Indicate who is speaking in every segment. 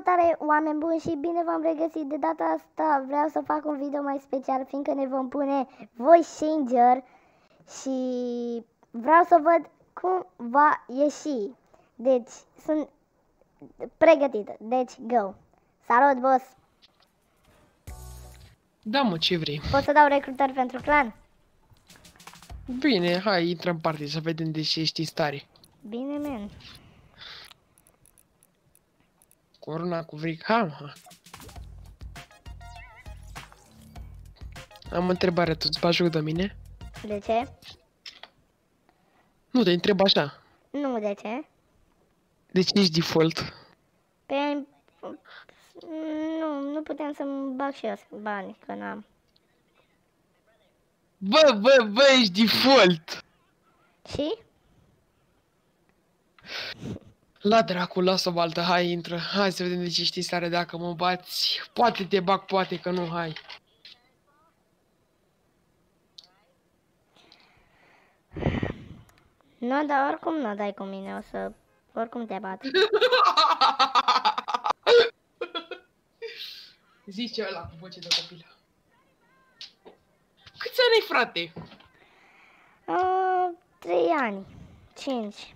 Speaker 1: Salutare, oameni buni, și bine v-am regăsit. De data asta vreau să fac un video mai special, fiindcă ne vom pune voice changer și vreau să văd cum va ieși. Deci, sunt pregătită. Deci, go! Salut, boss!
Speaker 2: Da, mă, ce vrei?
Speaker 1: Pot să dau recrutări pentru clan?
Speaker 2: Bine, hai, intră în party să vedem de ce ești în stare.
Speaker 1: Bine, man.
Speaker 2: Corona cu vric, ha. Am o întrebare, tu îți bagi joc de mine?
Speaker 1: De ce?
Speaker 2: Nu, te întreb așa.
Speaker 1: Nu, de ce?
Speaker 2: De ce ești default?
Speaker 1: Pe... Nu putem să-mi bag și eu bani, că n-am.
Speaker 2: Bă, ești default!
Speaker 1: Și?
Speaker 2: La dracu, lasă o altă, hai, intră. Hai să vedem de ce ești în stare, dacă mă bați. Poate te bag, poate că nu, hai.
Speaker 1: Nu, dar oricum nu dai cu mine, o să... Oricum te bat.
Speaker 2: Zice ăla cu voce de copil. Câți ani ai, frate?
Speaker 1: 3 ani. 5.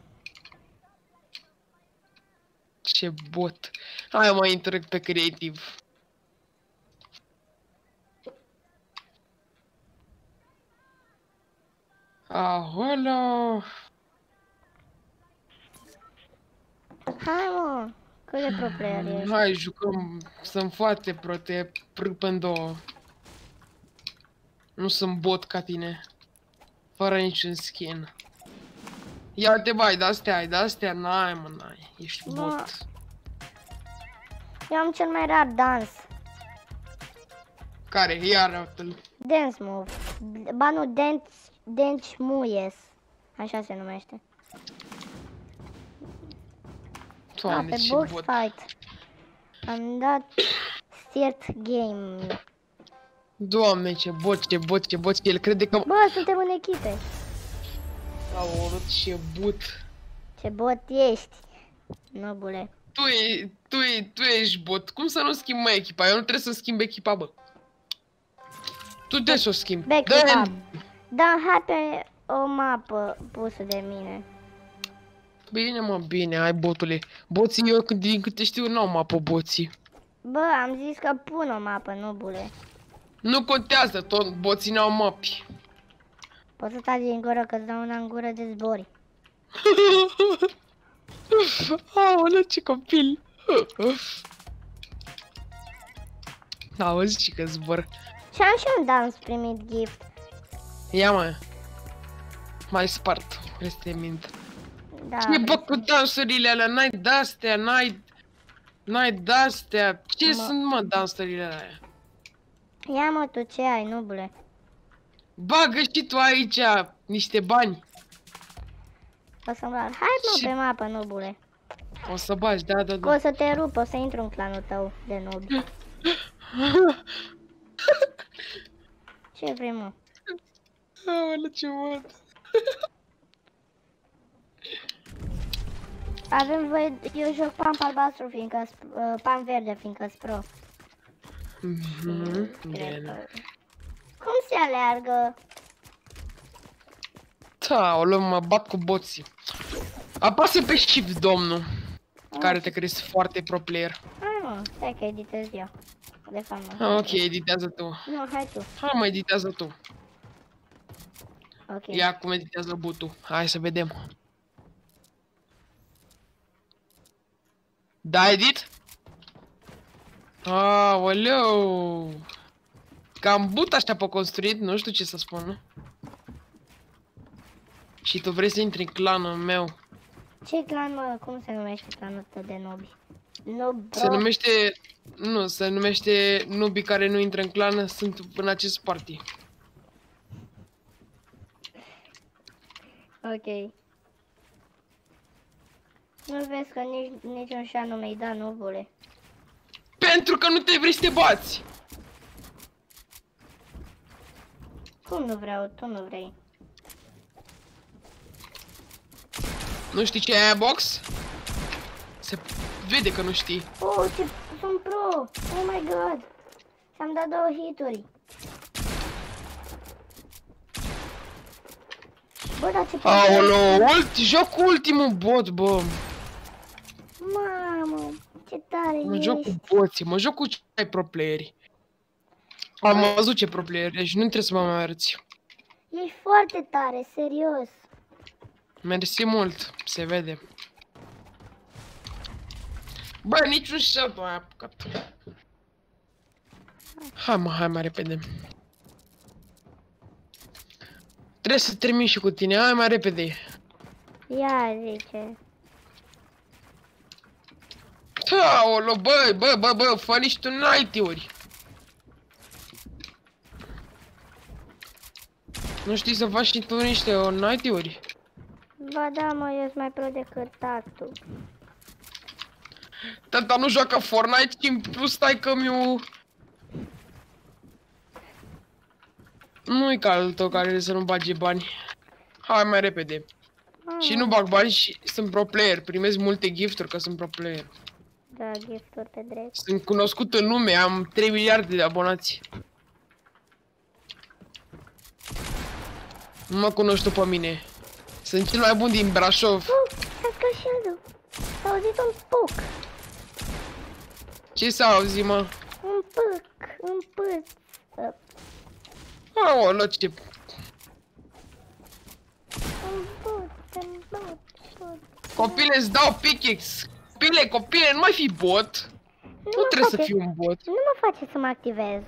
Speaker 2: Ce bot. Hai, mai intră pe creativ. Aolo.
Speaker 1: Hai, mă, cât de pro player ești?
Speaker 2: Hai, jucăm. Sunt foarte pro, te prâp în două. Nu sunt bot ca tine. Fără niciun skin. Ia te bai, de-astea, n-ai, mă, n-ai. Ești
Speaker 1: Bă.
Speaker 2: bot.
Speaker 1: Eu am cel mai rar dans.
Speaker 2: Care? Ia arată-l.
Speaker 1: Dance move. Ba nu, dance muies. Așa se numește.
Speaker 2: Doamne,
Speaker 1: Pe
Speaker 2: ce
Speaker 1: box
Speaker 2: bot.
Speaker 1: fight. Am dat start game.
Speaker 2: Doamne, ce bot. El crede că...
Speaker 1: Bă, suntem în echipe.
Speaker 2: Aoleu, ce bot.
Speaker 1: Ce bot ești, nobule.
Speaker 2: Tu ești bot. Cum să nu schimb, mă, echipa? Eu nu trebuie să schimb echipa, bă. Tu trebuie să o schimbi.
Speaker 1: Back da, hai pe o mapă pusă de mine.
Speaker 2: Bine, mă, bine, hai, botule. Boții, eu, din câte știu, n-au mapă, boții.
Speaker 1: Bă, am zis că pun o mapă, nobule.
Speaker 2: Nu contează, tot boții n-au mapi.
Speaker 1: Poți să taci din gură, că-ți dau una în gură de zbori.
Speaker 2: Aoleu, ce copil. Auzi, și că zbor.
Speaker 1: Și am și un dans primit gift.
Speaker 2: Ia, mă. Mai spart, este mint.
Speaker 1: Da.
Speaker 2: Ce bă cu dansurile alea? N-ai de-astea, n-ai de-astea. Ce sunt, mă, dansurile alea?
Speaker 1: Ia, mă, tu ce ai, nobule?
Speaker 2: Bagă și tu aici niște bani.
Speaker 1: O să-mi bag. Hai, mă, pe mapă, nobule.
Speaker 2: O să bagi, da.
Speaker 1: Că o să te rup, o să intru în clanul tău de nobi. Ce vrei, mă?
Speaker 2: Aoleu, ce mod.
Speaker 1: Avem voie, eu joc pump albastru, fiindcă pump verde, fiindcă-s pro.
Speaker 2: Bine.
Speaker 1: Cum se aleargă?
Speaker 2: Da, o luăm, mă bat cu boții. Apasă pe shift, domnul. Care te crezi foarte pro player.
Speaker 1: Hai, mă, stai că editez eu. De fapt, mă.
Speaker 2: Ok, editează tu.
Speaker 1: Nu, hai tu.
Speaker 2: Hai, mă, editează tu.
Speaker 1: Ok.
Speaker 2: Ia cum editează butul. Hai să vedem. Da, edit? Aoleu. Cam but așa pe construit, nu știu ce să spun, nu? Și tu vrei să intri în clanul meu.
Speaker 1: Ce clan, mă? Cum se numește clanul tău de nobi? Nob,
Speaker 2: Se numește... Nu, se numește nubii care nu intră în clan, sunt în acest party.
Speaker 1: Ok. Nu vezi că niciun șa nu mi-ai dat, nobule.
Speaker 2: Pentru că nu te vrei să te bați!
Speaker 1: Cum nu vreau? Tu nu vrei.
Speaker 2: Nu știi ce e aia box? Se vede că nu știi.
Speaker 1: Oh, ce sunt pro! Oh my god! Am dat 2 hituri. Bă, dar ce
Speaker 2: Aoleu, joc cu ultimul bot, bă.
Speaker 1: Mamă, ce tare
Speaker 2: Mă
Speaker 1: ești.
Speaker 2: joc cu boții, mă joc cu cei pro playeri. Am văzut ce pro playeri, deci nu trebuie să mă mai arăți.
Speaker 1: Ești foarte tare, serios.
Speaker 2: Mersi mult, se vede. Bă, niciun shot nu ai apucat. Hai mai repede. Trebuie să termin și cu tine, hai mai repede.
Speaker 1: Ia zice.
Speaker 2: Aolo, bă, fă niște night-uri. Nu știi să faci și tu niște night-uri?
Speaker 1: Ba da, mă, eu sunt mai pro decât tatu.
Speaker 2: Tata nu joacă Fortnite și în plus stai că mi-o... Nu-i ca al tău care să nu bage bani. Hai mai repede. Și nu bag bani și sunt pro player, primesc multe gifturi că sunt pro player.
Speaker 1: Da, gifturi pe drept.
Speaker 2: Sunt cunoscut în lume, am 3 miliarde de abonați. Nu mă cunoști tu pe mine. Sunt cel mai bun din Brașov.
Speaker 1: S-a scos shield-ul. S-a auzit un puc.
Speaker 2: Ce s-a auzit, mă?
Speaker 1: Un pâț.
Speaker 2: Aoleu, ce...
Speaker 1: Un but.
Speaker 2: Copile, îți dau pickaxe. Copile, nu mai fi bot. Nu trebuie să fii un bot.
Speaker 1: Nu mă face să mă activez.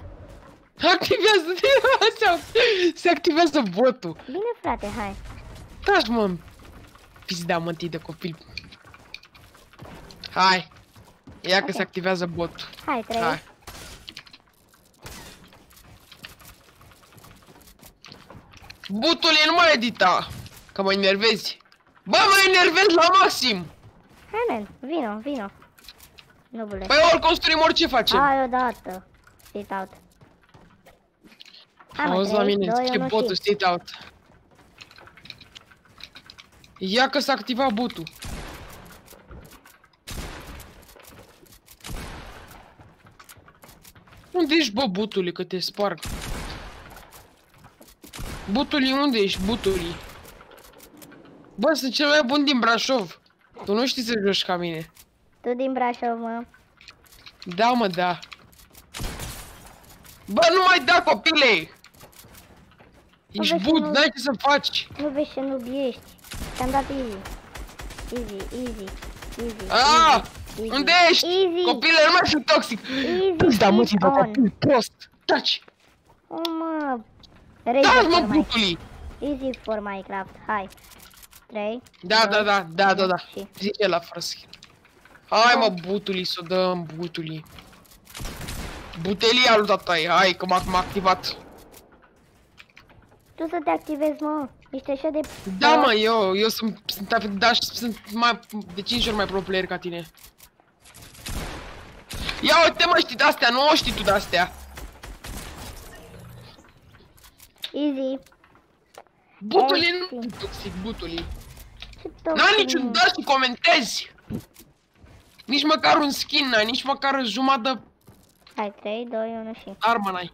Speaker 2: Se activează botul.
Speaker 1: Bine, frate, hai.
Speaker 2: Tragi, mă, pizda mântii de copil. Hai. Ia că se activează botul.
Speaker 1: Hai, 3.
Speaker 2: Hai. Butule, nu mai edita. Că mă enervezi. Bă, mă enervezi la maxim.
Speaker 1: Hai, man, vino. Nubule.
Speaker 2: Păi ori construim, orice facem.
Speaker 1: Hai odată. Sit out. Hai, mă,
Speaker 2: Auzi la
Speaker 1: 3,
Speaker 2: mine,
Speaker 1: 2,
Speaker 2: ce
Speaker 1: 1
Speaker 2: botul,
Speaker 1: și...
Speaker 2: sit out. Ia că s-a activat botul. Unde ești, bă, butule, că te sparg? Butuli, unde ești, butuli? Bă, sunt cel mai bun din Brașov. Tu nu știi să joci ca mine.
Speaker 1: Tu din Brașov, mă.
Speaker 2: Da, mă, da. Bă, nu mai da, copile! Ești
Speaker 1: vezi
Speaker 2: but,
Speaker 1: că nu-
Speaker 2: n-ai ce să faci.
Speaker 1: Nu vezi ce noob ești. Te-am dat easy. Easy.
Speaker 2: Ah!
Speaker 1: Easy.
Speaker 2: Unde ești?
Speaker 1: Easy.
Speaker 2: Copile, nu mai fi toxic.
Speaker 1: Easy,
Speaker 2: Da, mă,
Speaker 1: easy
Speaker 2: ți dă
Speaker 1: on.
Speaker 2: copil prost. Taci.
Speaker 1: Oh, mă.
Speaker 2: Da,
Speaker 1: Rage
Speaker 2: mă,
Speaker 1: for Minecraft.
Speaker 2: butuli.
Speaker 1: Easy for Minecraft. Hai. 3.
Speaker 2: Da.
Speaker 1: Și...
Speaker 2: Zice la fără skin. Hai, mă, butuli, să o dăm, butuli. Butelia lui tatai, hai, că m-a activat.
Speaker 1: Tu să te activezi, mă. Ești așa de...
Speaker 2: Da, mă, eu sunt mai de 5 ori mai pro player ca tine. Ia uite, mă, știi de-astea, nu o știi tu de-astea.
Speaker 1: Easy.
Speaker 2: Butuli, nu toxic, butuli.
Speaker 1: Ce top.
Speaker 2: N-ai niciun da și comentezi. Nici măcar un skin n-ai, nici măcar o jumătate
Speaker 1: Hai, 3, 2, 1 și...
Speaker 2: armă n-ai.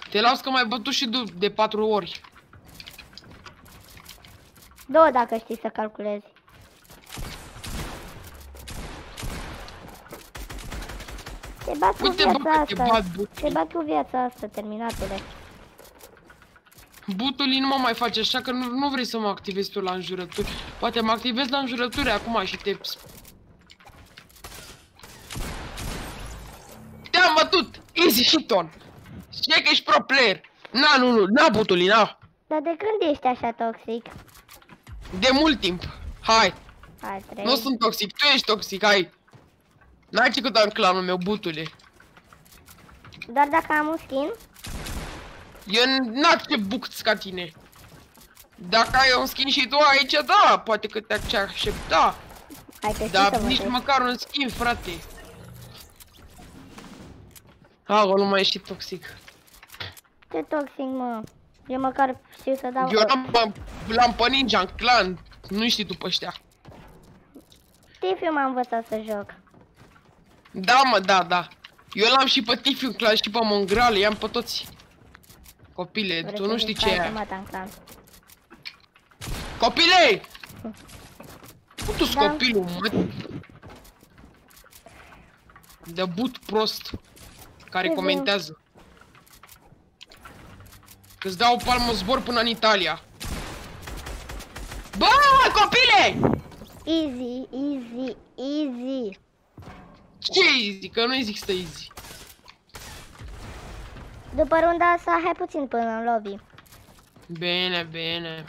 Speaker 2: Te las că m-ai bătut și de 4 ori.
Speaker 1: 2 dacă știi să calculezi. Te bat cu
Speaker 2: Uite, bă,
Speaker 1: viața
Speaker 2: că te
Speaker 1: asta.
Speaker 2: bat,
Speaker 1: Te
Speaker 2: butuli.
Speaker 1: bat cu viața asta, terminatule.
Speaker 2: Butuli nu mă mai face așa că nu vrei să mă activezi tu la înjurături. Poate mă activezi la înjurături acum și te... Te-am bătut! Easy shit-on! Știi că ești pro player! Na, butuli, na!
Speaker 1: Dar de când ești așa toxic?
Speaker 2: De mult timp! Hai!
Speaker 1: Hai, 3.
Speaker 2: Nu sunt toxic, tu ești toxic, hai! N-ai ce cât am clanul meu, butule!
Speaker 1: Doar dacă am un skin?
Speaker 2: Eu n-accept bucți ca tine! Dacă ai un skin și tu aici, da, poate că te accepta!
Speaker 1: Hai, te
Speaker 2: Dar
Speaker 1: să
Speaker 2: nici măcar un skin, frate! Nu mai ești toxic.
Speaker 1: Ce toxic, mă? Eu măcar știu să dau...
Speaker 2: Eu l-am pe Ninja în clan, nu știi tu pe ăștia.
Speaker 1: Tifiu m-a învățat să joc.
Speaker 2: Da, mă, da. Eu l-am și pe Tifiu, l-am și pe Mongrale, i-am pe toți. Copile, tu nu știi ce e aia. Copile! Putu-s
Speaker 1: Da.
Speaker 2: copilul, mă. De but prost. Care
Speaker 1: Ce
Speaker 2: comentează. Că-ți dau palmă zbor până în Italia. Bă, copile!
Speaker 1: Easy, easy, easy.
Speaker 2: Ce easy? Că nu există easy.
Speaker 1: După runda asta, hai puțin până în lobby.
Speaker 2: Bine.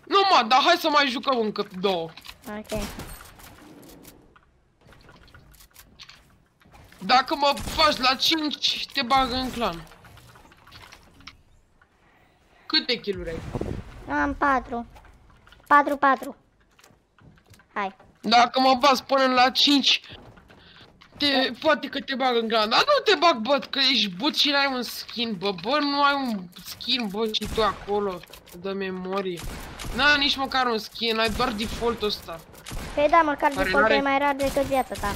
Speaker 2: Nu, mă, dar hai să mai jucăm încă două.
Speaker 1: Ok.
Speaker 2: Dacă mă faci la 5, te bag în clan. Câte kill-uri ai?
Speaker 1: Am 4. 4. Hai.
Speaker 2: Dacă mă bați până la 5, poate că te bag în clan. Dar nu te bag, bă, că ești but și n-ai un skin, bă, nu ai un skin, bă, și tu acolo. Dă memorie. N-ai nici măcar un skin, ai doar default-ul ăsta.
Speaker 1: Păi da, măcar
Speaker 2: Care
Speaker 1: default-ul e
Speaker 2: n-are-
Speaker 1: mai rar decât viața ta.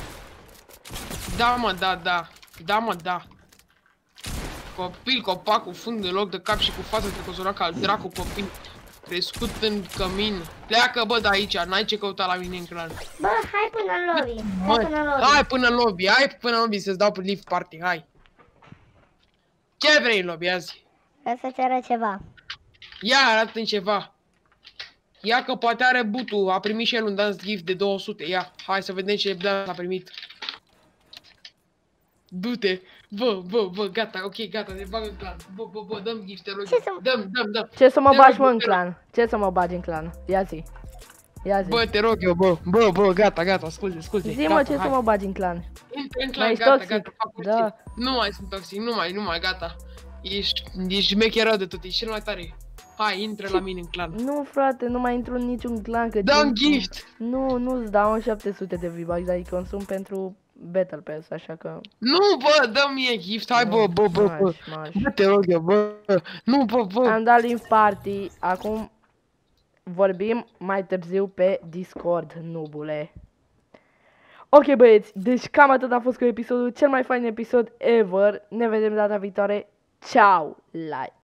Speaker 2: Da, mă, da. Copil, copac cu fund de loc de cap și cu față de cozonac al dracu, copil. Crescut în cămin. Pleacă, bă, de aici, n-ai ce căuta la mine în clan.
Speaker 1: Bă, hai până în lobby.
Speaker 2: Mă,
Speaker 1: Hai până în lobby.
Speaker 2: hai până în lobby să-ți dau pe lift party, hai. Ce vrei în lobby azi?
Speaker 1: Vreau să-ți arăt ceva.
Speaker 2: Ia, arată-mi ceva. Ia că poate are butul, a primit și el un dance gift de 200, ia. Hai să vedem ce dance a primit. Du-te, bă, gata, ok, gata, ne bag în clan. Bă, dăm gift-te,
Speaker 1: Ce să-
Speaker 2: dăm.
Speaker 3: Ce să mă
Speaker 2: Te
Speaker 3: bagi,
Speaker 2: rog,
Speaker 3: mă, în
Speaker 2: te rog.
Speaker 3: clan? Ce să mă bagi în clan? Ia zi.
Speaker 2: Bă, te rog eu, bă, gata, asculte.
Speaker 3: Zi, mă, ce să mă bagi în clan?
Speaker 2: Intră în
Speaker 3: Mai
Speaker 2: clan,
Speaker 3: ești
Speaker 2: gata,
Speaker 3: toxic?
Speaker 2: fac
Speaker 3: Da.
Speaker 2: orice. Nu mai sunt toxic, nu mai, gata. Ești mecheră de tot, ești cel mai tare. Hai, intră la mine în clan.
Speaker 3: Nu, frate, nu mai intru în niciun clan, că...
Speaker 2: Dăm
Speaker 3: timpul-
Speaker 2: gift!
Speaker 3: Nu-ți dau în 700 de V-Bucks, dar îi consum pentru Battle Pass, așa că...
Speaker 2: Nu, bă, dă mie gift, hai, bă.
Speaker 3: Maș.
Speaker 2: Bă, te rog eu, bă. Nu, bă.
Speaker 3: Am dat link party, acum vorbim mai târziu pe Discord, nubule. Ok, băieți, deci cam atât a fost cu episodul, cel mai fain episod ever. Ne vedem data viitoare. Ciao, like!